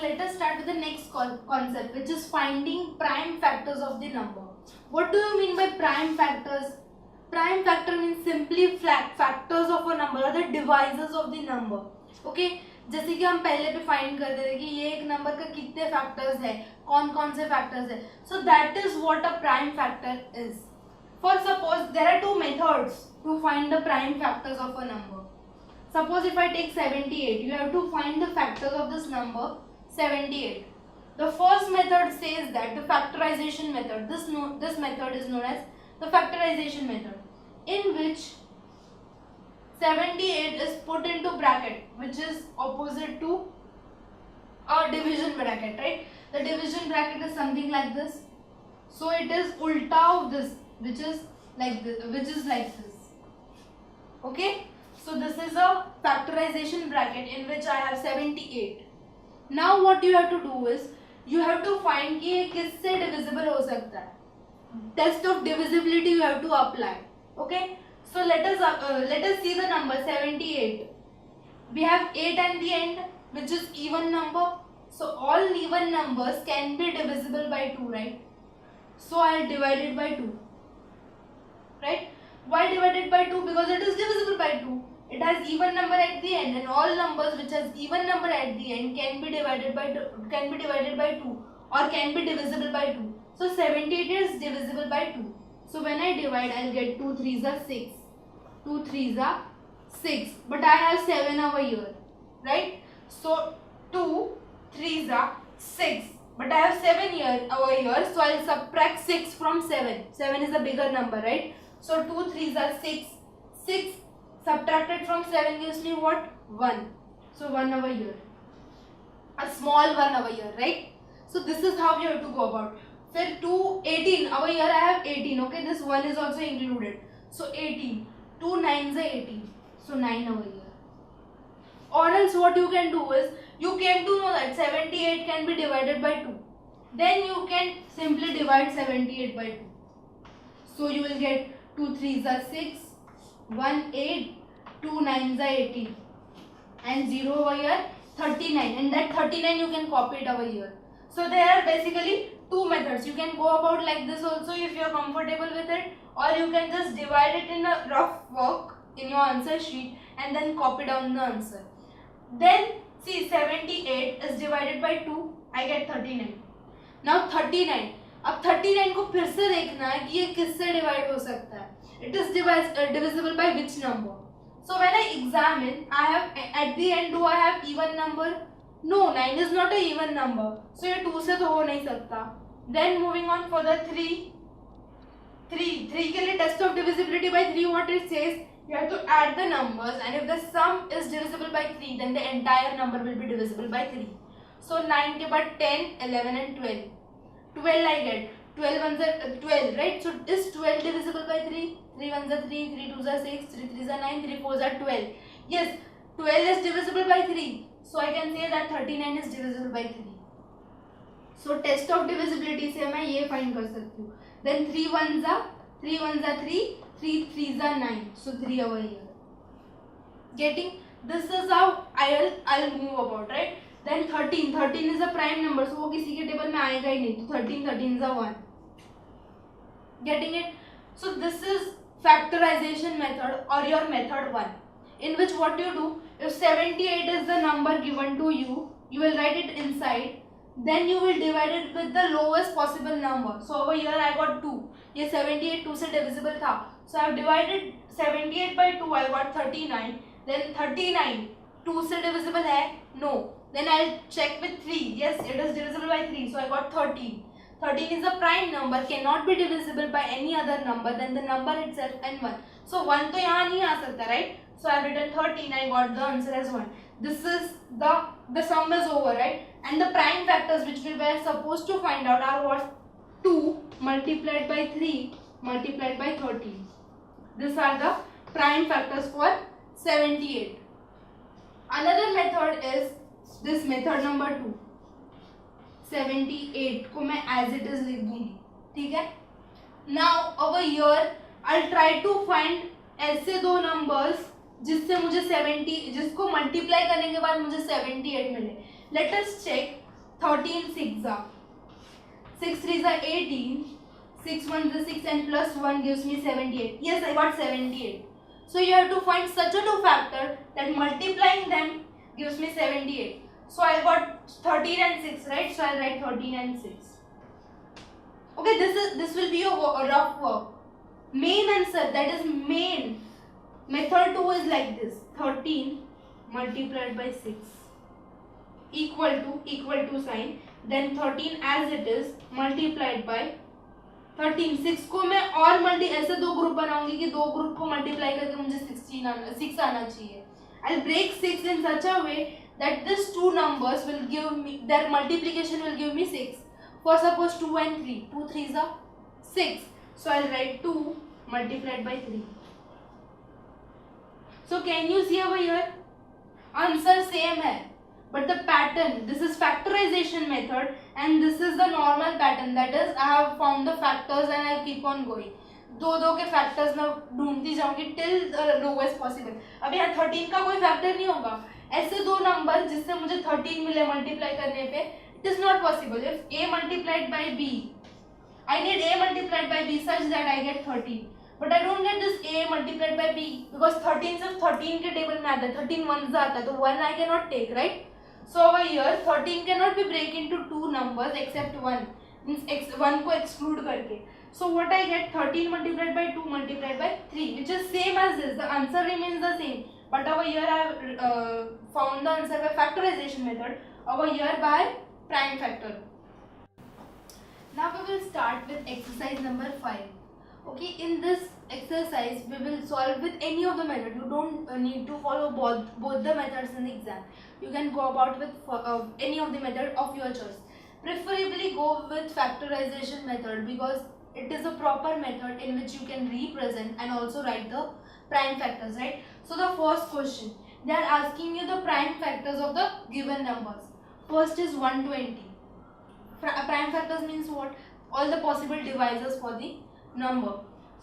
let us start with the next concept, which is finding prime factors of the number. What do you mean by prime factors? Prime factor means simply factors of a number or the divisors of the number. Okay, जैसे कि हम पहले पे find करते थे कि ये एक नंबर का कितने फैक्टर्स है, कौन कौन से फैक्टर्स है. So that is what a prime factor is. For suppose there are two methods to find the prime factors of a number. Suppose if I take 78, you have to find the factors of this number 78. The first method says that the factorization method. This method is known as the factorization method, in which 78 is put into bracket, which is opposite to a division bracket, right? The division bracket is something like this. So it is ulta of this, which is like this. Okay? So this is a factorization bracket in which I have 78. Now what you have to do is you have to find कि ये किससे divisible हो सकता है. Test of divisibility you have to apply. Okay? So let us see the number 78. We have 8 at the end, which is even number. So all even numbers can be divisible by 2, right? So I'll divide it by 2. Right? Why divided by 2? Because it is divisible by 2. It has even number at the end, and all numbers which has even number at the end can be divided by 2 or can be divisible by 2. So 78 is divisible by 2. So when I divide, I'll get 2 3s are 6. 2 3s are 6. But I have 7 over here, right? So 2 3s are 6. But I have 7 over here. So I'll subtract 6 from 7. 7 is a bigger number, right? So 2 3s are 6. 6 subtracted from 7 gives me what? 1. So 1 over here. A small 1 over here, right? So this is how you have to go about. Then 2 18 over here I have 18. Okay, this 1 is also included. So 18. 2 9s are 18. So 9 over here. Or else what you can do is you came to know that 78 can be divided by 2. Then you can simply divide 78 by 2. So you will get 2 3s are 6. 1 8, 2 9s are 18, and 0 over here 39, and that 39 you can copy it over here. So there are basically two methods. You can go about like this also if you are comfortable with it, or you can just divide it in a rough work in your answer sheet and then copy down the answer. Then see 78 is divided by 2, I get 39. Now 39, अब 39 को फिर से देखना है कि ये किससे divide हो सकता है. It is divisible by which number? So when I examine, I have at the end, do I have even number? No, 9 is not a even number. So ये 2 से तो हो नहीं सकता. Then moving on for the 3 के लिए test of divisibility by 3, what it says, you have to add the numbers, and if the sum is divisible by 3, then the entire number will be divisible by 3. So 9 के बाद 10, 11 and 12. 12 I get. 12 ones are 12, right? So is 12 divisible by 3? 3 ones are 3, 3 twos are 6, 3 threes are 9, 3 fours are 12. Yes, 12 is divisible by 3. So I can say that 39 is divisible by 3. So test of divisibility से मैं ये find कर सकती हूँ. Then 3 ones are 3, 3 threes are 9. So 3 over here. Getting? This is how I'll move about, right? Then 13 is a prime number, so वो किसी के table में आएगा ही नहीं. तो 13 is a 1. Getting it? So this is factorization method or your method 1, in which what you do, if 78 is the number given to you, you will write it inside. Then you will divide it with the lowest possible number. So over here I got 2. ये 78 2 से divisible था. So I have divided 78 by 2. I got 39. Then 39 2 से divisible है? No. Then I'll check with 3. Yes, it is divisible by 3. So I got 13. 13 is a prime number, cannot be divisible by any other number than the number itself and 1. So 1 तो यहाँ नहीं आ सकता, right? So I have written 13. I got the answer as 1. This is the sum is over, right? And the prime factors which we were supposed to find out are what? 2 multiplied by 3 multiplied by 13. These are the prime factors for 78. Another method is this method number 2. 78 को मैं as it is लिख दूंगी, ठीक है. Now over here I'll try to find ऐसे दो numbers जिससे मुझे 70, जिसको मल्टीप्लाई करने के बाद मुझे 78 मिले. Let us check 13 6 are 6 3s are 18, 6 1s are 6 and plus 1 gives me 78. Yes, I got 78. So you have to find such a two factor that multiplying them gives me 78. So I got 13 and 6, right? So I'll write 13 and 6. Okay, this will be a rough work. Main answer, that is main method 2 is like this: 13 multiplied by 6 equal to sign, then 13 as it is multiplied by 13. 6 को मैं और ऐसे दो group बनाऊंगी कि दो group को multiply करके मुझे 6 आना चाहिए. I'll break 6 in such a way that these two numbers will give me, their multiplication will give me 6. For suppose 2 and 3, 2 3s are 6. So I'll write 2 multiplied by 3. So can you see over here? Answer same है. But the pattern, this is factorization method and this is the normal pattern, that is I have found the factors and I keep on going. दो के factors मैं ढूंढती जाऊंगी till lowest possible. अब यहाँ 13 का कोई फैक्टर नहीं होगा. ऐसे दो नंबर जिससे मुझे 13 मिले मल्टीप्लाई करने पे, it is not possible. If a multiplied by b, I need a multiplied by b such that I get 13. But I don't get this a multiplied by b because 13 सिर्फ 13 के table में आता है. 13 1s आता है, तो 1 I cannot take, right? So over here 13 cannot be break into two numbers except 1, means 1 को exclude करके. So what I get, 13 multiplied by 2 multiplied by 3, which is same as this. The answer remains the same. But over here I have found the answer by factorization method. Over here by prime factor. Now we will start with exercise number 5. Okay, in this exercise we will solve with any of the method. You don't need to follow both the methods in the exam. You can go about with any of the method of your choice. Preferably go with factorization method because it is a proper method in which you can represent and also write the prime factors, right? So the first question, they are asking you the prime factors of the given numbers. First is 120. Prime factors means what? All the possible divisors for the number.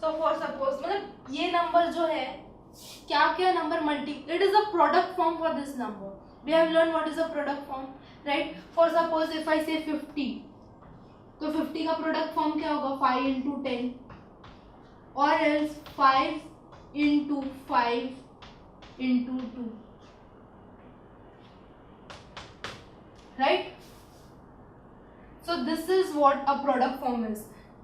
So for suppose मतलब ये number जो है क्या number it is a product form for this number. We have learned what is a product form, right? For suppose if I say 50, तो 50 का product form क्या होगा? 5 into 10 or else 5 into 5 into 2, right? So this is what a product form is.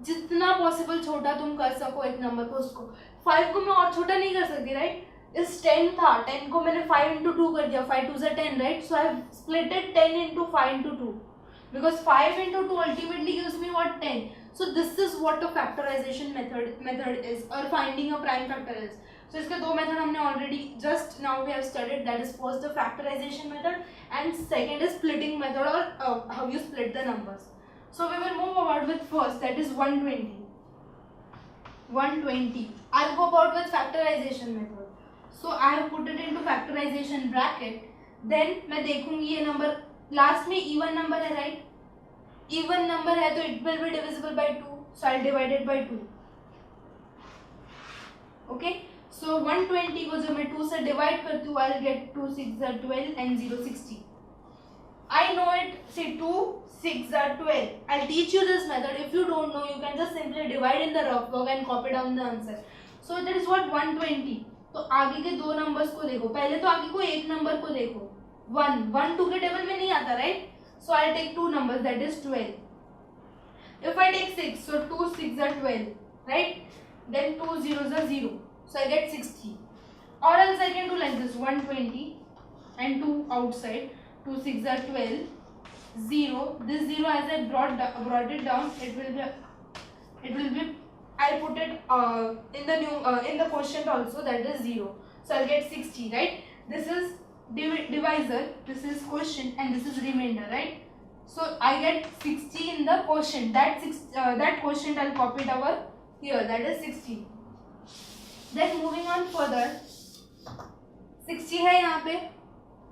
जितना possible छोटा तुम कर सको एक नंबर को, उसको 5 को मैं और छोटा नहीं कर सकती, right? इस 10 था, 10 को मैंने 5 into 2 कर दिया, 5 2s are 10, right? So I have split it 10 into 5 into 2 because 5 into 2 ultimately gives me what? 10. So this is what a factorization method is, or finding a prime factor is. So इसके दो method हमने already just now we have studied. That is first the factorization method and second is splitting method, or how you split the numbers. So we will move about with first, that is 120. 120. I'll go about with factorization method. So I have put it into factorization bracket. Then मैं देखूंगी ये number last में even number है, right? Even number है तो it will be divisible by 2. So I'll divide it by 2. Okay. So 120 को जब मैं 2 से divide करती हूँ, I'll get 2 6 are 12 and 0 60. I know it. See 2 6 are 12. I'll teach you this method. If you don't know, you can just simply divide in the rough work and copy down the answer. So that is what 120. तो आगे के दो numbers को देखो. पहले तो आगे को एक नंबर को देखो. 1 1 2 के टेबल में नहीं आता, right? So I'll take two numbers, that is 12. If I take 6, so 2 6 are 12, right? Then 2 zeros are 0. So I get 60. Or else I can do like this: 120 and 2 outside. 2 6 are 12. 0. This 0 as I brought it down, it will be. I'll put it in the in the quotient also, that is 0. So I'll get 60, right? This is divisor, this is quotient, and this is remainder, right? So I get 60 in the quotient. That quotient I'll copy it over here, that is 60. Then moving on further, 60 है यहाँ पे.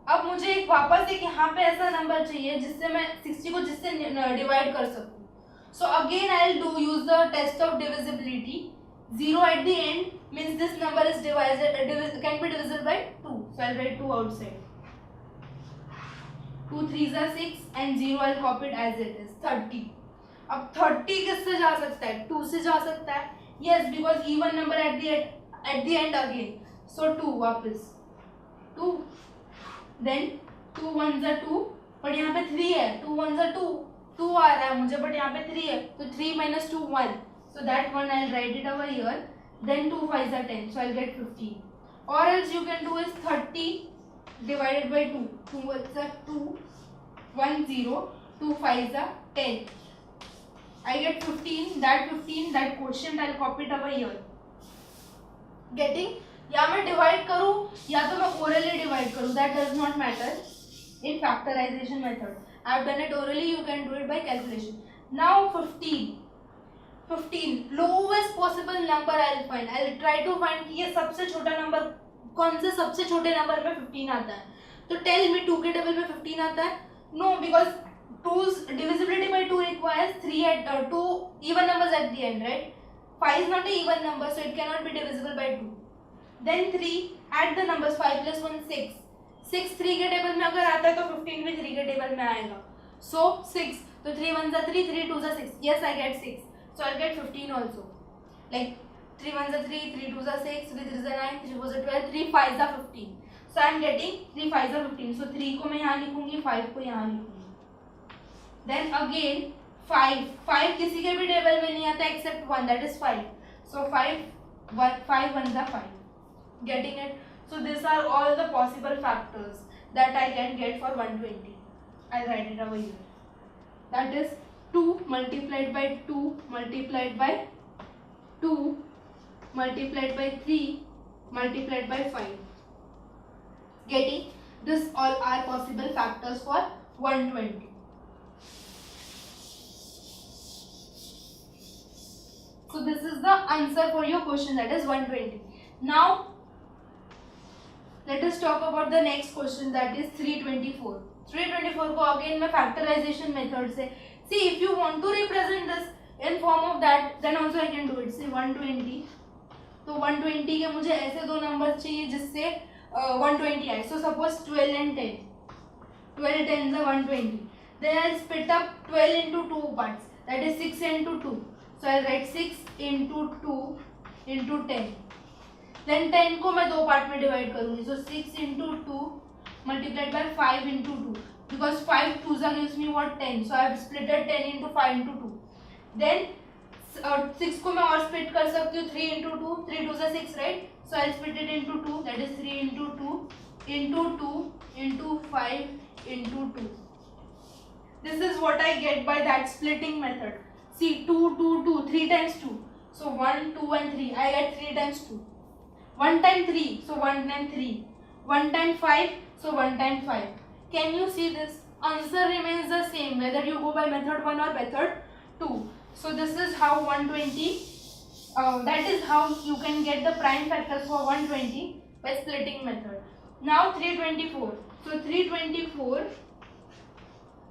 अब मुझे एक वापस एक यहाँ पे ऐसा नंबर चाहिए जिससे मैं 60 को जिससे डिवाइड कर सकूँ. So again I'll use the test of divisibility. 0 at the end means this number is can be divisible by 2. So I'll write 2 outside. 2 3s are 6 and 0 I'll copy it as it is 30. अब 30 किससे जा सकता है? 2 से जा सकता है. Yes, because even number at the end again. So 2 वापस 2. Then 2 1s are 2. पर यहाँ पे 3 है. 2 1s are 2. 2 आ रहा है मुझे, बट यहाँ पे 3 है. तो 3 minus 2 1. So that one I'll write it over here. Then 2 5s are 10. So I'll get 15. Or else you can do is 30 divided by 2. 2 1s are 2. 1 0. 2 5s are 10. I get 15. That quotient I'll copy it over here. Getting? या मैं divide करूँ या तो मैं orally divide करूँ. That does not matter in factorization method. I've done it orally. You can do it by calculation. Now 15. Lowest possible number I'll find. I'll try to find कि ये सबसे छोटा नंबर कौन से सबसे छोटे नंबर में 15 आता है. तो tell me 2 के टेबल में 15 आता है? No, because 2's divisibility by 2 requires 2 even numbers at the end, right? 5 is not an even number, so it cannot be divisible by 2. Then 3, add the numbers. 5 plus 1 6. 6 3 के table में अगर आता है तो 15 भी 3 के टेबल में आएगा. So 6. तो 3 1s are 3, 3 2s are 6. Yes, I get 6. So I'll get 15 also. Like 3 1s are 3, 3 2s are 6, 3 3s are 9, 3 4s are 12, 3 5s are 15. So I'm getting 3 5s are 15. So 3 को मैं यहाँ लिखूंगी, 5 को यहाँ लिखूंगी. Then again 5 किसी के भी टेबल में नहीं आता except 1, that is 5. So 5 1s are 5. Getting it? So these are all the possible factors that I can get for 120. I'll write it over here. That is 2 multiplied by 2 multiplied by 2 multiplied by 3 multiplied by 5. Getting? This all are possible factors for 120. So this is the answer for your question, that is 120. Now let us talk about the next question, that is 324. 324 को again मैं factorization method से, see if you want to represent this in form of that then also I can do it. See 120, तो 120 के मुझे ऐसे दो number चाहिए जिससे 120 आए. So suppose 12 and 10. 12 10s are 120. Then I'll split up 12 into 2 parts, that is 6 into 2. So I'll write 6 into 2 into 10. Then 10 को मैं दो पार्ट में डिवाइड करूँगी. So 6 into 2 multiplied by 5 into 2. Because 5 2s gives me what? 10. So I have split 10 into 5 into 2. Then 6 को मैं और split कर सकती हूँ 3 into 2. 3 2s are 6, right? So I'll split it into 2. That is 3 into 2 into 2 into 5 into 2. This is what I get by that splitting method. See 2 2 2 3 times 2. So 1 2 and 3. I get 3 times 2. 1 time 3. So 1 time 3. 1 time 5. So 1 time 5. Can you see this? Answer remains the same whether you go by method 1 or method 2. So this is how 120, that is how you can get the prime factors for 120 by splitting method. Now 324. So 324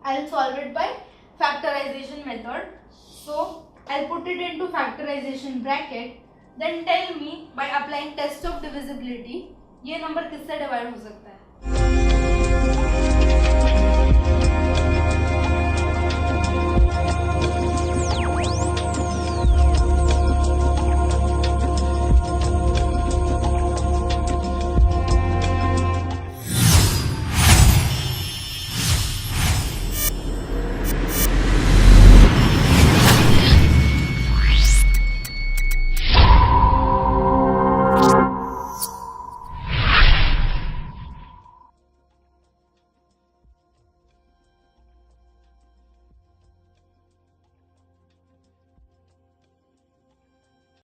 I'll solve it by factorization method. So I'll put it into factorization bracket. Then tell me by applying test of divisibility ये number किससे divide हो सकता है.